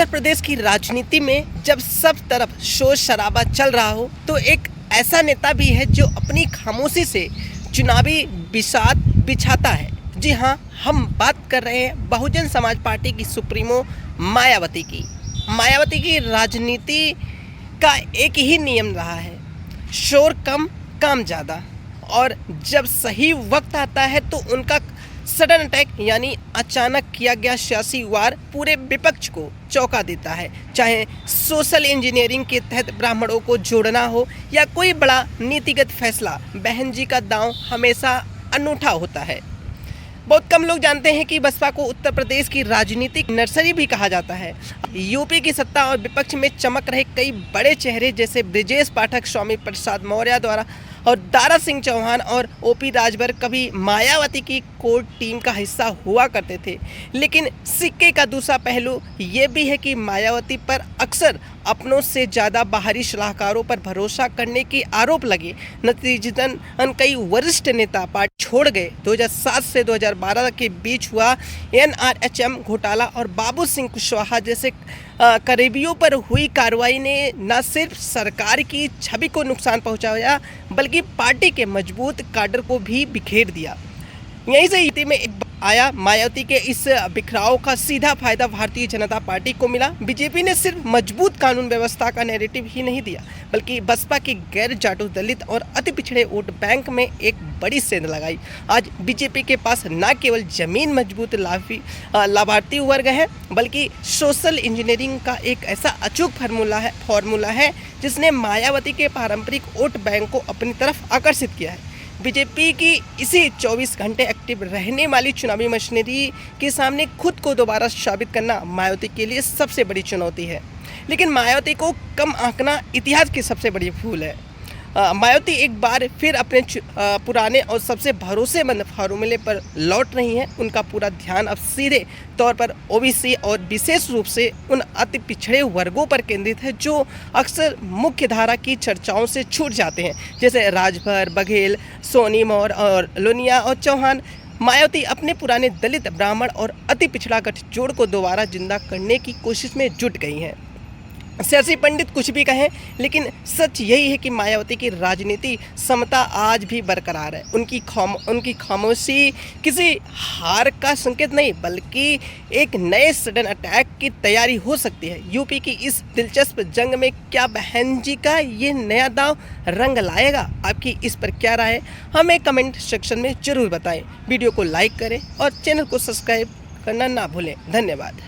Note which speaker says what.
Speaker 1: उत्तर प्रदेश की राजनीति में जब सब तरफ शोर शराबा चल रहा हो तो एक ऐसा नेता भी है जो अपनी खामोशी से चुनावी बिसात बिछाता है। जी हाँ, हम बात कर रहे हैं बहुजन समाज पार्टी की सुप्रीमो मायावती की। मायावती की राजनीति का एक ही नियम रहा है, शोर कम काम ज़्यादा, और जब सही वक्त आता है तो उनका सडन अटैक यानी अचानक किया गया सियासी वार पूरे विपक्ष को चौंका देता है। चाहे सोशल इंजीनियरिंग के तहत ब्राह्मणों को जोड़ना हो या कोई बड़ा नीतिगत फैसला, बहन जी का दांव हमेशा अनूठा होता है। बहुत कम लोग जानते हैं कि बसपा को उत्तर प्रदेश की राजनीतिक नर्सरी भी कहा जाता है। यूपी की सत्ता और विपक्ष में चमक रहे कई बड़े चेहरे जैसे ब्रिजेश पाठक, स्वामी प्रसाद मौर्य द्वारा और दारा सिंह चौहान और ओपी राजभर कभी मायावती की कोर टीम का हिस्सा हुआ करते थे। लेकिन सिक्के का दूसरा पहलू ये भी है कि मायावती पर अक्सर अपनों से ज़्यादा बाहरी सलाहकारों पर भरोसा करने के आरोप लगे। नतीजतन कई वरिष्ठ नेता पार्टी छोड़ गए। 2007 से 2012 के बीच हुआ NRHM घोटाला और बाबू सिंह कुशवाहा जैसे करीबियों पर हुई कार्रवाई ने न सिर्फ सरकार की छवि को नुकसान पहुंचाया बल्कि पार्टी के मजबूत काडर को भी बिखेर दिया। यहीं से यूपी में आया मायावती के इस बिखराव का सीधा फायदा भारतीय जनता पार्टी को मिला। बीजेपी ने सिर्फ मजबूत कानून व्यवस्था का नैरेटिव ही नहीं दिया बल्कि बसपा के गैर जाटू, दलित और अति पिछड़े वोट बैंक में एक बड़ी सेंध लगाई। आज बीजेपी के पास न केवल जमीन मजबूत लाभार्थी वर्ग है बल्कि सोशल इंजीनियरिंग का एक ऐसा अचूक फॉर्मूला है जिसने मायावती के पारंपरिक वोट बैंक को अपनी तरफ आकर्षित किया है। बीजेपी की इसी 24 घंटे एक्टिव रहने वाली चुनावी मशीनरी के सामने खुद को दोबारा साबित करना मायावती के लिए सबसे बड़ी चुनौती है। लेकिन मायावती को कम आंकना इतिहास की सबसे बड़ी भूल है। मायावती एक बार फिर अपने पुराने और सबसे भरोसेमंद फार्मूले पर लौट रही हैं। उनका पूरा ध्यान अब सीधे तौर पर ओबीसी और विशेष रूप से उन अति पिछड़े वर्गों पर केंद्रित है जो अक्सर मुख्य धारा की चर्चाओं से छूट जाते हैं, जैसे राजभर, बघेल, सोनी, मौर्य और लोनिया और चौहान। मायावती अपने पुराने दलित, ब्राह्मण और अति पिछड़ा गठजोड़ को दोबारा जिंदा करने की कोशिश में जुट गई हैं। सियासी पंडित कुछ भी कहें, लेकिन सच यही है कि मायावती की राजनीति समता आज भी बरकरार है। उनकी खामोशी किसी हार का संकेत नहीं बल्कि एक नए सडन अटैक की तैयारी हो सकती है। यूपी की इस दिलचस्प जंग में क्या बहन जी का ये नया दांव रंग लाएगा? आपकी इस पर क्या राय है? हमें कमेंट सेक्शन में जरूर बताएं। वीडियो को लाइक करें और चैनल को सब्सक्राइब करना ना भूलें। धन्यवाद।